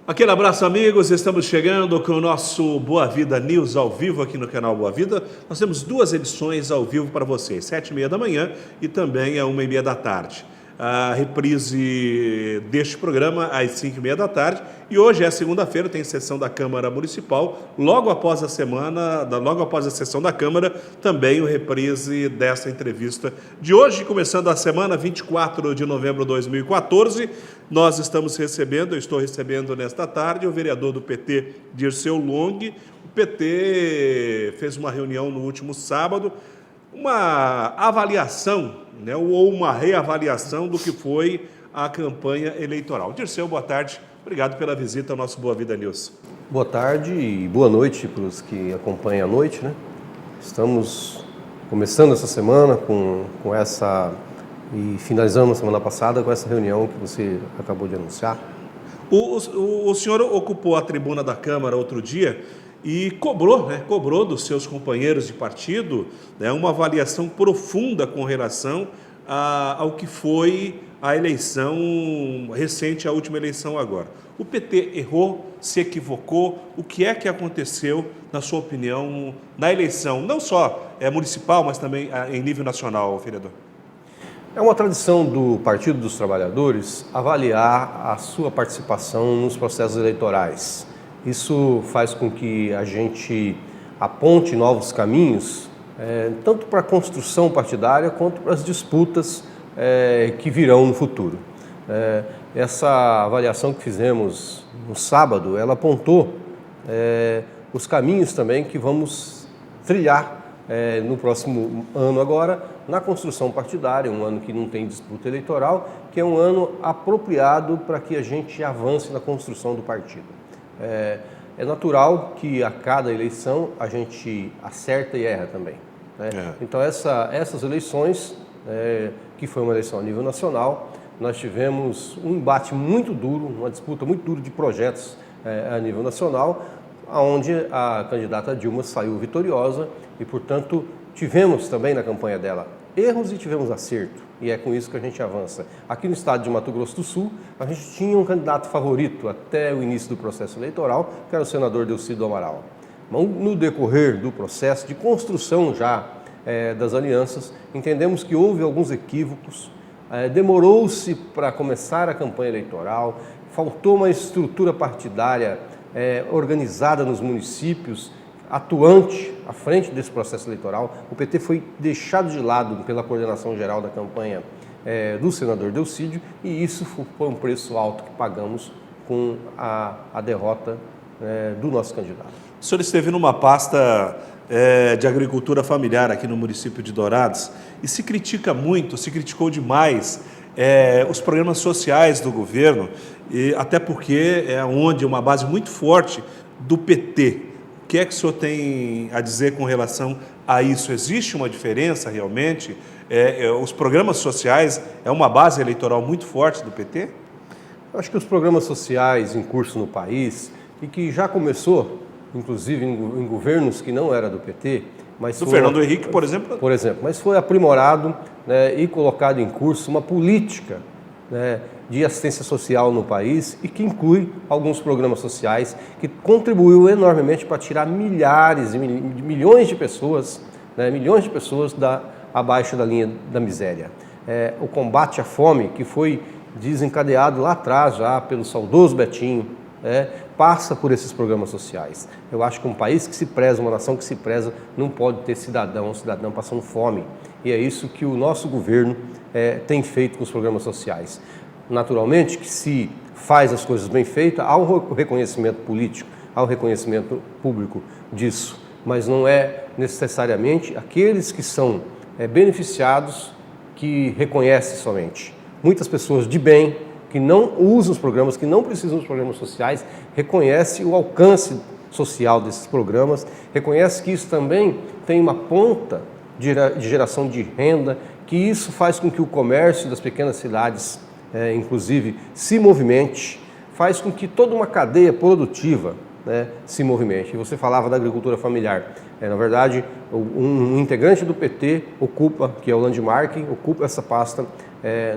Aquele abraço, amigos. Estamos chegando com o nosso Boa Vida News ao vivo aqui no canal Boa Vida. Nós temos duas edições ao vivo para vocês, 7h30 da manhã e também às 1h30 da tarde. A reprise deste programa às 5h30 da tarde. E hoje é segunda-feira, tem sessão da Câmara Municipal. Logo após a sessão da Câmara, também o reprise dessa entrevista de hoje, começando a semana 24 de novembro de 2014. Nós eu estou recebendo nesta tarde o vereador do PT, Dirceu Long. O PT fez uma reunião no último sábado, uma avaliação, ou uma reavaliação do que foi a campanha eleitoral. Dirceu, boa tarde. Obrigado pela visita ao nosso Boa Vida News. Boa tarde e boa noite para os que acompanham a noite, Estamos começando essa semana com essa e finalizando a semana passada com essa reunião que você acabou de anunciar. O senhor ocupou a tribuna da Câmara outro dia e cobrou dos seus companheiros de partido, uma avaliação profunda com relação ao que foi a eleição recente, a última eleição agora. O PT errou, se equivocou? O que é que aconteceu, na sua opinião, na eleição, não só municipal, mas também em nível nacional, vereador? É uma tradição do Partido dos Trabalhadores avaliar a sua participação nos processos eleitorais. Isso faz com que a gente aponte novos caminhos, tanto para a construção partidária quanto para as disputas que virão no futuro. Essa avaliação que fizemos no sábado, ela apontou os caminhos também que vamos trilhar no próximo ano agora, na construção partidária, um ano que não tem disputa eleitoral, que é um ano apropriado para que a gente avance na construção do partido. É natural que a cada eleição a gente acerta e erra também. Então essas eleições, que foi uma eleição a nível nacional, nós tivemos um embate muito duro, uma disputa muito dura de projetos a nível nacional, onde a candidata Dilma saiu vitoriosa e, portanto, tivemos também na campanha dela erros e tivemos acerto, e é com isso que a gente avança. Aqui no estado de Mato Grosso do Sul, a gente tinha um candidato favorito até o início do processo eleitoral, que era o senador Delcy do Amaral. Mas no decorrer do processo de construção já das alianças, entendemos que houve alguns equívocos, demorou-se para começar a campanha eleitoral, faltou uma estrutura partidária organizada nos municípios, atuante à frente desse processo eleitoral. O PT foi deixado de lado pela coordenação geral da campanha do senador Delcídio, e isso foi um preço alto que pagamos com a derrota do nosso candidato. O senhor esteve numa pasta de agricultura familiar aqui no município de Dourados e se criticou demais os programas sociais do governo, e até porque é uma base muito forte do PT. O que é que o senhor tem a dizer com relação a isso? Existe uma diferença realmente? Os programas sociais é uma base eleitoral muito forte do PT? Eu acho que os programas sociais em curso no país, e que já começou, inclusive em governos que não era do PT, mas do Fernando Henrique, por exemplo? Por exemplo, mas foi aprimorado e colocado em curso uma política de assistência social no país, e que inclui alguns programas sociais que contribuiu enormemente para tirar milhões de pessoas abaixo da linha da miséria. O combate à fome, que foi desencadeado lá atrás já pelo saudoso Betinho, passa por esses programas sociais. Eu acho que um país que se preza, uma nação que se preza, não pode ter cidadão passando fome. E é isso que o nosso governo tem feito com os programas sociais. Naturalmente que se faz as coisas bem feitas, há um reconhecimento político, há um reconhecimento público disso, mas não é necessariamente aqueles que são beneficiados que reconhecem somente. Muitas pessoas de bem, que não usam os programas, que não precisam dos programas sociais, reconhecem o alcance social desses programas, reconhecem que isso também tem uma ponta de geração de renda, que isso faz com que o comércio das pequenas cidades, inclusive, se movimente, faz com que toda uma cadeia produtiva se movimente. E você falava da agricultura familiar. Na verdade, um integrante do PT ocupa, que é o Landmark, ocupa essa pasta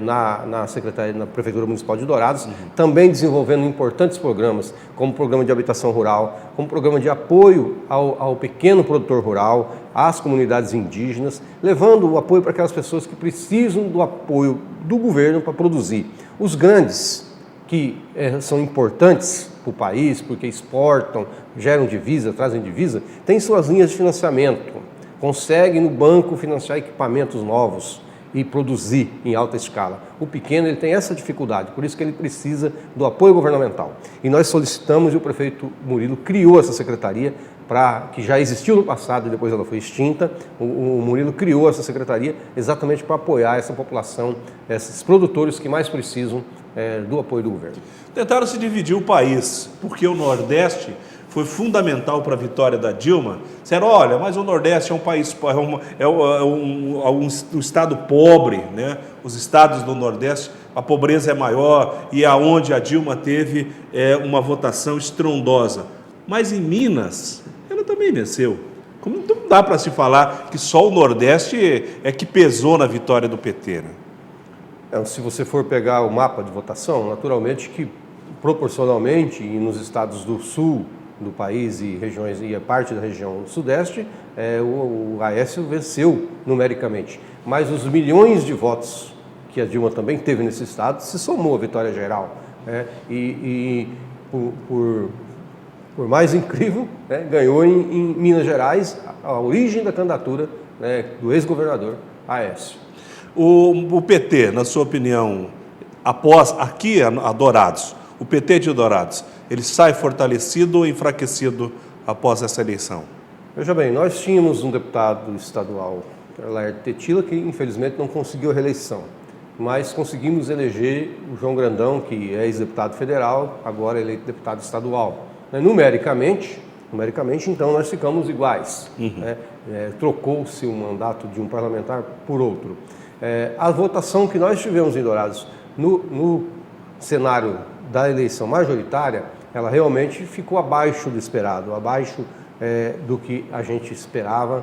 na Secretaria, na Prefeitura Municipal de Dourados, também desenvolvendo importantes programas, como o Programa de Habitação Rural, como o Programa de Apoio ao pequeno produtor rural, às comunidades indígenas, levando o apoio para aquelas pessoas que precisam do apoio do governo para produzir. Os grandes, que são importantes para o país, porque exportam, geram divisa, trazem divisa, têm suas linhas de financiamento, conseguem no banco financiar equipamentos novos e produzir em alta escala. O pequeno ele tem essa dificuldade, por isso que ele precisa do apoio governamental. E nós solicitamos, e o prefeito Murilo criou essa secretaria, que já existiu no passado e depois ela foi extinta. O Murilo criou essa secretaria exatamente para apoiar essa população, esses produtores que mais precisam do apoio do governo. Tentaram se dividir o país, porque o Nordeste foi fundamental para a vitória da Dilma. Disseram, olha, mas o Nordeste é um país, um estado pobre, né? Os estados do Nordeste, a pobreza é maior e é onde a Dilma teve uma votação estrondosa. Mas em Minas, ela também venceu. Como não dá para se falar que só o Nordeste é que pesou na vitória do PT, né? Se você for pegar o mapa de votação, naturalmente que proporcionalmente e nos estados do Sul do país e regiões e a parte da região do Sudeste, o Aécio venceu numericamente. Mas os milhões de votos que a Dilma também teve nesse estado se somou à vitória geral. Por mais incrível, ganhou em Minas Gerais a origem da candidatura do ex-governador Aécio. O PT, na sua opinião, após aqui a Dourados, o PT de Dourados, ele sai fortalecido ou enfraquecido após essa eleição? Veja bem, nós tínhamos um deputado estadual, Laerte Tetila, que infelizmente não conseguiu a reeleição, mas conseguimos eleger o João Grandão, que é ex-deputado federal, agora eleito deputado estadual. Numericamente, então, nós ficamos iguais. Trocou-se o mandato de um parlamentar por outro. A votação que nós tivemos em Dourados no cenário da eleição majoritária, ela realmente ficou abaixo do esperado, abaixo do que a gente esperava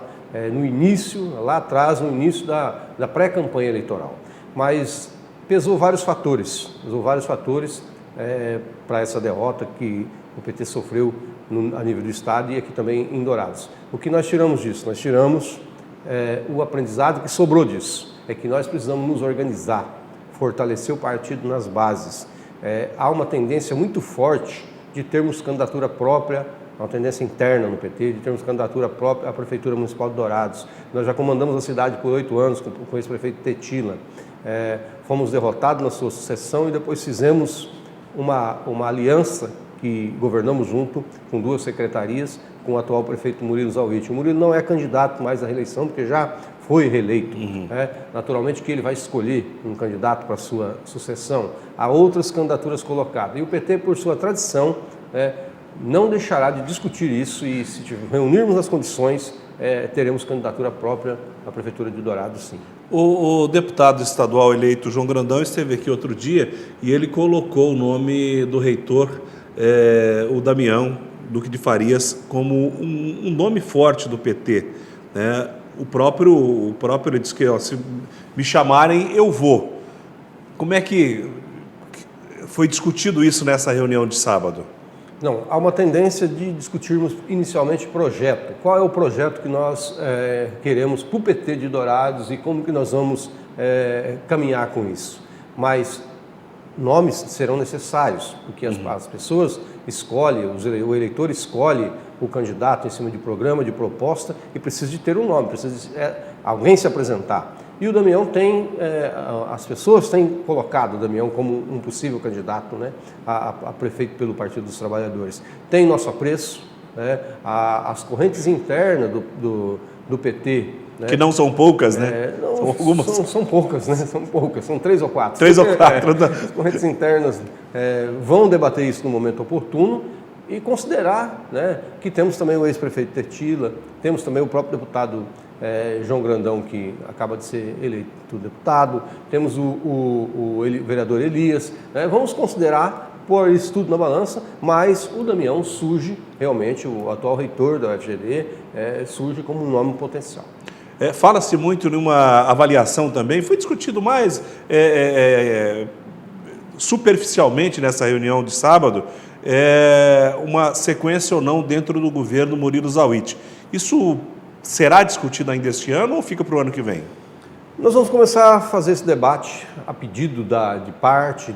no início, lá atrás, no início da pré-campanha eleitoral. Mas pesou vários fatores para essa derrota que o PT sofreu a nível do Estado e aqui também em Dourados. O que nós tiramos disso? Nós tiramos o aprendizado que sobrou disso, é que nós precisamos nos organizar, fortalecer o partido nas bases. Há uma tendência muito forte de termos candidatura própria, uma tendência interna no PT, de termos candidatura própria à Prefeitura Municipal de Dourados. Nós já comandamos a cidade por 8 anos com o ex-prefeito Tetila. Fomos derrotados na sua sucessão e depois fizemos uma aliança que governamos junto com 2 secretarias com o atual prefeito Murilo Zauitti. O Murilo não é candidato mais à reeleição porque já foi reeleito. Naturalmente que ele vai escolher um candidato para a sua sucessão. Há outras candidaturas colocadas. E o PT, por sua tradição, não deixará de discutir isso e, se reunirmos as condições, teremos candidatura própria à Prefeitura de Dourados, sim. O deputado estadual eleito João Grandão esteve aqui outro dia e ele colocou o nome do reitor, o Damião Duque de Farias, como um nome forte do PT, né? O próprio ele disse que se me chamarem, eu vou. Como é que foi discutido isso nessa reunião de sábado? Não, há uma tendência de discutirmos inicialmente projeto. Qual é o projeto que nós queremos para o PT de Dourados e como que nós vamos caminhar com isso. Mas nomes serão necessários, porque as pessoas escolhem, o eleitor escolhe o candidato em cima de programa, de proposta, e precisa de ter um nome, precisa de alguém se apresentar. E o Damião as pessoas têm colocado o Damião como um possível candidato, né, a prefeito pelo Partido dos Trabalhadores. Tem nosso apreço, né, as correntes internas do PT, né, que não são poucas, né? São algumas. São poucas, né? São poucas, são 3 ou 4. 3 ou 4. As correntes internas vão debater isso no momento oportuno e considerar, né, que temos também o ex-prefeito Tetila, temos também o próprio deputado João Grandão, que acaba de ser eleito deputado, temos o vereador Elias, né? Vamos considerar, pôr isso tudo na balança, mas o Damião surge realmente, o atual reitor da UFGD, surge como um nome potencial. Fala-se muito numa avaliação também, foi discutido mais superficialmente nessa reunião de sábado, uma sequência ou não dentro do governo Murilo Zauitti. Isso será discutido ainda este ano ou fica para o ano que vem? Nós vamos começar a fazer esse debate a pedido de parte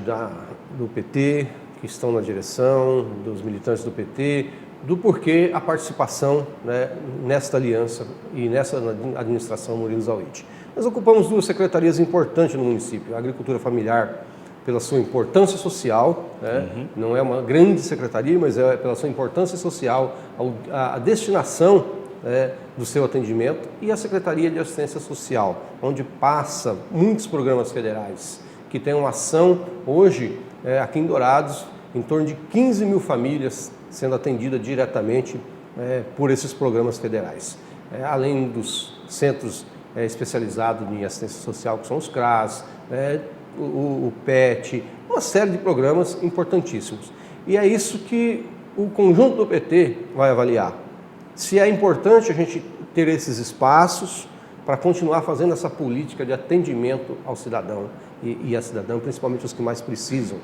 do PT, que estão na direção, dos militantes do PT, do porquê a participação, né, nesta aliança e nessa administração Murilo Zauitti. Nós ocupamos duas secretarias importantes no município, a Agricultura Familiar, pela sua importância social, né? Não é uma grande secretaria, mas é pela sua importância social, a destinação, do seu atendimento, e a Secretaria de Assistência Social, onde passa muitos programas federais, que tem uma ação hoje, aqui em Dourados, em torno de 15 mil famílias sendo atendidas diretamente por esses programas federais. Além dos centros especializados em assistência social, que são os CRAS, o PET, uma série de programas importantíssimos. E é isso que o conjunto do PT vai avaliar. Se é importante a gente ter esses espaços para continuar fazendo essa política de atendimento ao cidadão e à cidadã, principalmente os que mais precisam.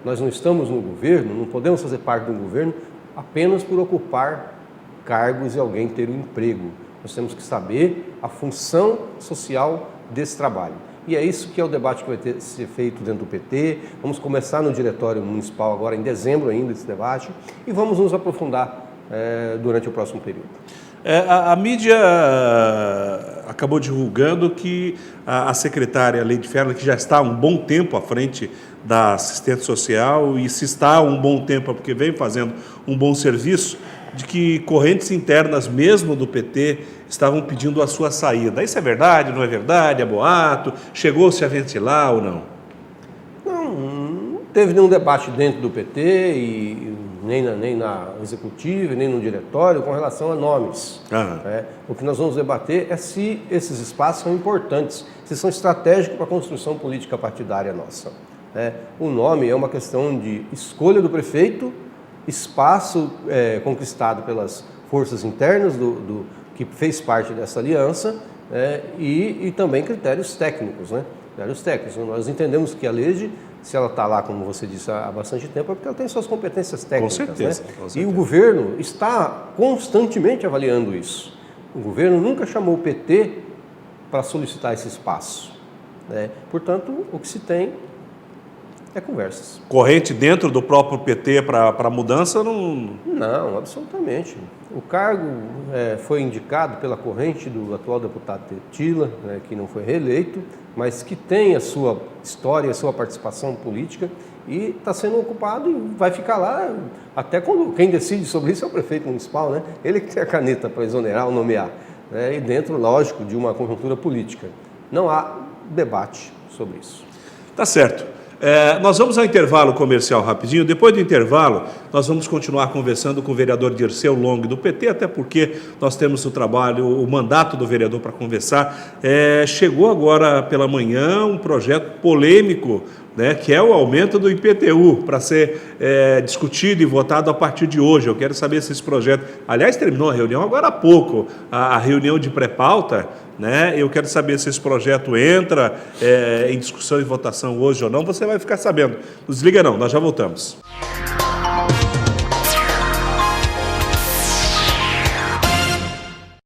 Nós não estamos no governo, não podemos fazer parte do governo apenas por ocupar cargos e alguém ter um emprego. Nós temos que saber a função social desse trabalho. E é isso que é o debate que vai ser feito dentro do PT. Vamos começar no Diretório Municipal agora em dezembro ainda esse debate e vamos nos aprofundar durante o próximo período. A mídia acabou divulgando que a secretária Leide Ferla, que já está há um bom tempo à frente da assistência social, e se está há um bom tempo é porque vem fazendo um bom serviço, de que correntes internas mesmo do PT estavam pedindo a sua saída. Isso é verdade, não é verdade? É boato? Chegou-se a ventilar ou não? Não teve nenhum debate dentro do PT, e nem na executiva, nem no diretório, com relação a nomes. O que nós vamos debater é se esses espaços são importantes, se são estratégicos para a construção política partidária nossa. O nome é uma questão de escolha do prefeito, espaço conquistado pelas forças internas que fez parte dessa aliança, e também critérios técnicos. Critérios técnicos. Nós entendemos que a Leide, se ela está lá, como você disse, há bastante tempo, é porque ela tem suas competências técnicas. Com certeza, com certeza. E o governo está constantemente avaliando isso. O governo nunca chamou o PT para solicitar esse espaço. Portanto, o que se tem é conversas. Corrente dentro do próprio PT para mudança não... Não, absolutamente. O cargo foi indicado pela corrente do atual deputado Tetila, que não foi reeleito, mas que tem a sua história, a sua participação política, e está sendo ocupado e vai ficar lá até quando quem decide sobre isso é o prefeito municipal, Ele que tem a caneta para exonerar ou nomear, e dentro, lógico, de uma conjuntura política. Não há debate sobre isso. Tá certo. Nós vamos ao intervalo comercial rapidinho. Depois do intervalo, nós vamos continuar conversando com o vereador Dirceu Long do PT, até porque nós temos o mandato do vereador para conversar. Chegou agora pela manhã um projeto polêmico, que é o aumento do IPTU, para ser discutido e votado a partir de hoje. Eu quero saber se esse projeto... Aliás, terminou a reunião agora há pouco, a reunião de pré-pauta, Eu quero saber se esse projeto entra em discussão e votação hoje ou não. Você vai ficar sabendo. Não desliga não, nós já voltamos.